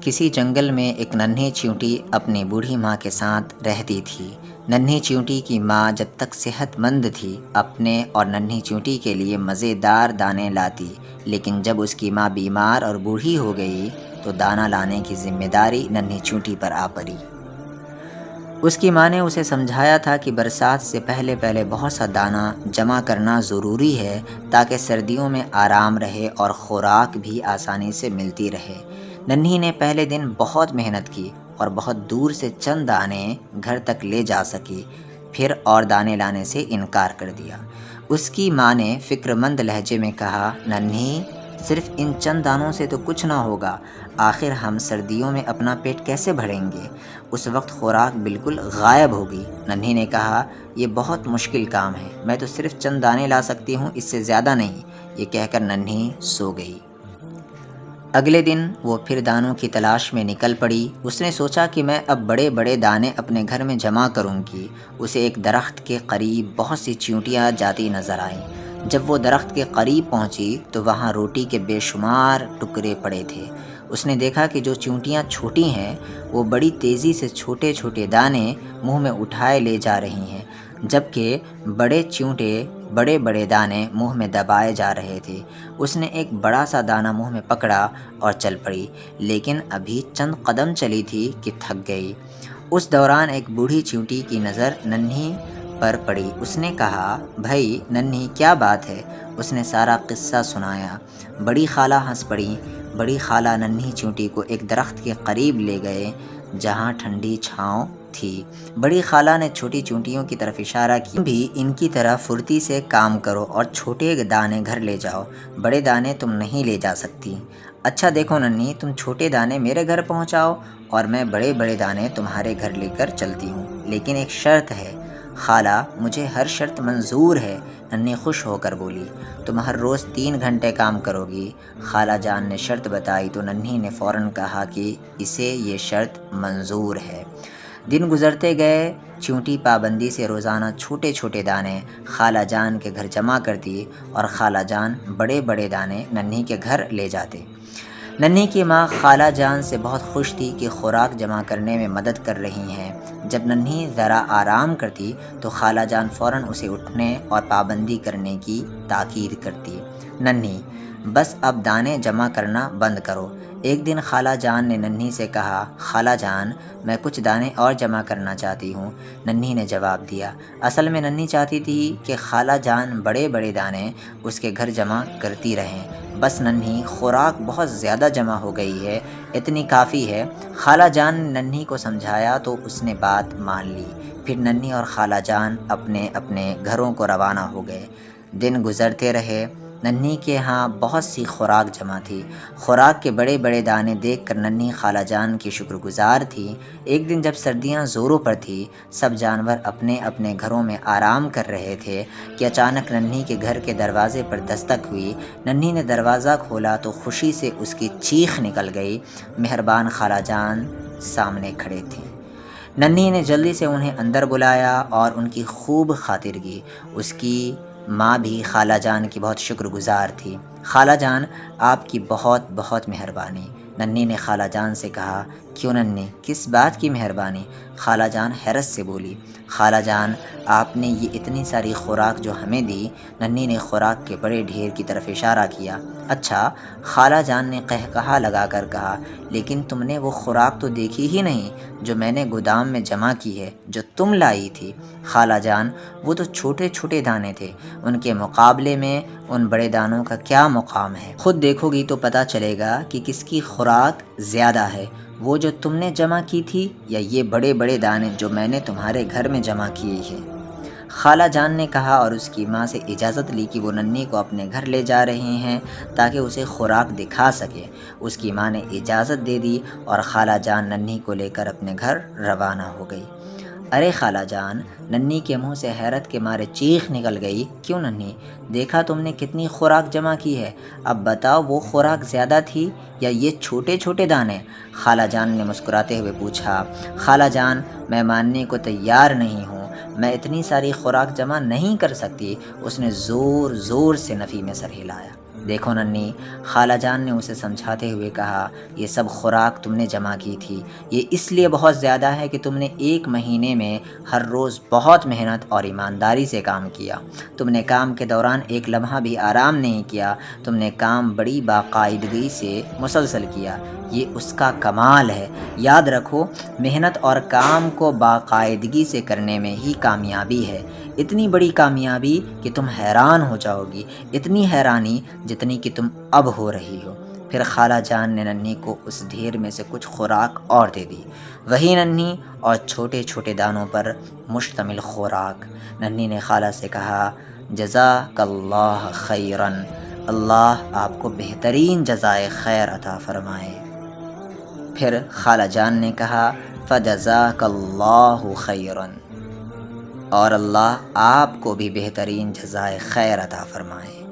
کسی جنگل میں ایک ننھی چیونٹی اپنی بوڑھی ماں کے ساتھ رہتی تھی۔ ننھی چیونٹی کی ماں جب تک صحت مند تھی اپنے اور ننھی چیونٹی کے لیے مزیدار دانے لاتی، لیکن جب اس کی ماں بیمار اور بوڑھی ہو گئی تو دانہ لانے کی ذمہ داری ننھی چیونٹی پر آ پڑی۔ اس کی ماں نے اسے سمجھایا تھا کہ برسات سے پہلے بہت سا دانہ جمع کرنا ضروری ہے تاکہ سردیوں میں آرام رہے اور خوراک بھی آسانی سے ملتی رہے۔ ننھی نے پہلے دن بہت محنت کی اور بہت دور سے چند دانے گھر تک لے جا سکی، پھر اور دانے لانے سے انکار کر دیا۔ اس کی ماں نے فکر مند لہجے میں کہا، ننھی، صرف ان چند دانوں سے تو کچھ نہ ہوگا، آخر ہم سردیوں میں اپنا پیٹ کیسے بھریں گے؟ اس وقت خوراک بالکل غائب ہوگی۔ ننھی نے کہا، یہ بہت مشکل کام ہے، میں تو صرف چند دانے لا سکتی ہوں، اس سے زیادہ نہیں۔ یہ کہہ کر ننھی سو گئی۔ اگلے دن وہ پھر دانوں کی تلاش میں نکل پڑی۔ اس نے سوچا کہ میں اب بڑے بڑے دانے اپنے گھر میں جمع کروں گی۔ اسے ایک درخت کے قریب بہت سی چیونٹیاں جاتی نظر آئیں۔ جب وہ درخت کے قریب پہنچی تو وہاں روٹی کے بے شمار ٹکڑے پڑے تھے۔ اس نے دیکھا کہ جو چیونٹیاں چھوٹی ہیں وہ بڑی تیزی سے چھوٹے چھوٹے دانے منہ میں اٹھائے لے جا رہی ہیں، جبکہ بڑے چیونٹے بڑے بڑے دانے منہ میں دبائے جا رہے تھے۔ اس نے ایک بڑا سا دانہ منہ میں پکڑا اور چل پڑی، لیکن ابھی چند قدم چلی تھی کہ تھک گئی۔ اس دوران ایک بوڑھی چیونٹی کی نظر ننھی پر پڑی۔ اس نے کہا، بھائی ننھی، کیا بات ہے؟ اس نے سارا قصہ سنایا۔ بڑی خالہ ہنس پڑی۔ بڑی خالہ ننھی چیونٹی کو ایک درخت کے قریب لے گئے جہاں ٹھنڈی چھاؤں تھی۔ بڑی خالہ نے چھوٹی چیونٹیوں کی طرف اشارہ کیا، تم بھی ان کی طرح پھرتی سے کام کرو اور چھوٹے دانے گھر لے جاؤ، بڑے دانے تم نہیں لے جا سکتی۔ اچھا دیکھو ننھی، تم چھوٹے دانے میرے گھر پہنچاؤ اور میں بڑے بڑے دانے تمہارے گھر لے کر چلتی ہوں، لیکن ایک شرط ہے۔ خالہ، مجھے ہر شرط منظور ہے، ننھی خوش ہو کر بولی۔ تم ہر روز 3 گھنٹے کام کرو گی۔ خالہ جان نے شرط بتائی تو ننھی نے فوراً کہا کہ اسے یہ شرط منظور ہے۔ دن گزرتے گئے۔ چیونٹی پابندی سے روزانہ چھوٹے چھوٹے دانے خالہ جان کے گھر جمع کرتی اور خالہ جان بڑے بڑے دانے ننھی کے گھر لے جاتے۔ ننھی کی ماں خالہ جان سے بہت خوش تھی کہ خوراک جمع کرنے میں مدد کر رہی ہیں۔ جب ننھی ذرا آرام کرتی تو خالہ جان فوراً اسے اٹھنے اور پابندی کرنے کی تاکید کرتی۔ ننھی، بس اب دانے جمع کرنا بند کرو۔ ایک دن خالہ جان نے ننھی سے کہا، خالہ جان، میں کچھ دانے اور جمع کرنا چاہتی ہوں۔ ننھی نے جواب دیا، اصل میں ننھی چاہتی تھی کہ خالہ جان بڑے بڑے دانے اس کے گھر جمع کرتی رہیں۔ بس ننھی، خوراک بہت زیادہ جمع ہو گئی ہے، اتنی کافی ہے۔ خالہ جان نے ننھی کو سمجھایا تو اس نے بات مان لی۔ پھر ننھی اور خالہ جان اپنے اپنے گھروں کو روانہ ہو گئے۔ دن گزرتے رہے۔ ننھی کے ہاں بہت سی خوراک جمع تھی۔ خوراک کے بڑے بڑے دانے دیکھ کر ننھی خالہ جان کی شکر گزار تھی۔ ایک دن جب سردیاں زوروں پر تھی، سب جانور اپنے اپنے گھروں میں آرام کر رہے تھے کہ اچانک ننھی کے گھر کے دروازے پر دستک ہوئی۔ ننھی نے دروازہ کھولا تو خوشی سے اس کی چیخ نکل گئی۔ مہربان خالہ جان سامنے کھڑے تھے۔ ننھی نے جلدی سے انہیں اندر بلایا اور ان کی خوب خاطر کی۔ اس کی ماں بھی خالہ جان کی بہت شکر گزار تھی۔ خالہ جان، آپ کی بہت بہت مہربانی۔ ننھی نے خالہ جان سے کہا، کیوں ننھی، کس بات کی مہربانی؟ خالہ جان حیرت سے بولی، خالہ جان، آپ نے یہ اتنی ساری خوراک جو ہمیں دی۔ ننھی نے خوراک کے بڑے ڈھیر کی طرف اشارہ کیا۔ اچھا، خالہ جان نے قہقہا لگا کر کہا، لیکن تم نے وہ خوراک تو دیکھی ہی نہیں جو میں نے گودام میں جمع کی ہے، جو تم لائی تھی۔ خالہ جان، وہ تو چھوٹے چھوٹے دانے تھے، ان کے مقابلے میں ان بڑے دانوں کا کیا مقام ہے؟ خود دیکھو گی تو پتہ چلے گا کہ کس کی خوراک زیادہ ہے، وہ جو تم نے جمع کی تھی یا یہ بڑے بڑے دانے جو میں نے تمہارے گھر میں جمع کیے ہیں۔ خالہ جان نے کہا اور اس کی ماں سے اجازت لی کہ وہ ننھی کو اپنے گھر لے جا رہے ہیں تاکہ اسے خوراک دکھا سکے۔ اس کی ماں نے اجازت دے دی اور خالہ جان ننھی کو لے کر اپنے گھر روانہ ہو گئی۔ ارے خالہ جان، ننھی کے منہ سے حیرت کے مارے چیخ نکل گئی، کیوں ننھی، دیکھا تم نے کتنی خوراک جمع کی ہے؟ اب بتاؤ، وہ خوراک زیادہ تھی یا یہ چھوٹے چھوٹے دانے؟ خالہ جان نے مسکراتے ہوئے پوچھا۔ خالہ جان، میں ماننے کو تیار نہیں ہوں، میں اتنی ساری خوراک جمع نہیں کر سکتی۔ اس نے زور زور سے نفی میں سر ہلایا۔ دیکھو ننھی، خالہ جان نے اسے سمجھاتے ہوئے کہا، یہ سب خوراک تم نے جمع کی تھی، یہ اس لیے بہت زیادہ ہے کہ تم نے 1 مہینے میں ہر روز بہت محنت اور ایمانداری سے کام کیا، تم نے کام کے دوران ایک لمحہ بھی آرام نہیں کیا، تم نے کام بڑی باقاعدگی سے مسلسل کیا، یہ اس کا کمال ہے۔ یاد رکھو، محنت اور کام کو باقاعدگی سے کرنے میں ہی کامیابی ہے، اتنی بڑی کامیابی کہ تم حیران ہو جاؤ گی، اتنی حیرانی جتنی کہ تم اب ہو رہی ہو۔ پھر خالہ جان نے ننھی کو اس ڈھیر میں سے کچھ خوراک اور دے دی، وہی ننھی اور چھوٹے چھوٹے دانوں پر مشتمل خوراک۔ ننھی نے خالہ سے کہا، جزاک اللہ خیرن، اللہ آپ کو بہترین جزائے خیر عطا فرمائے۔ پھر خالہ جان نے کہا، فجزاک اللہ خیرن، اور اللہ آپ کو بھی بہترین جزائے خیر عطا فرمائے۔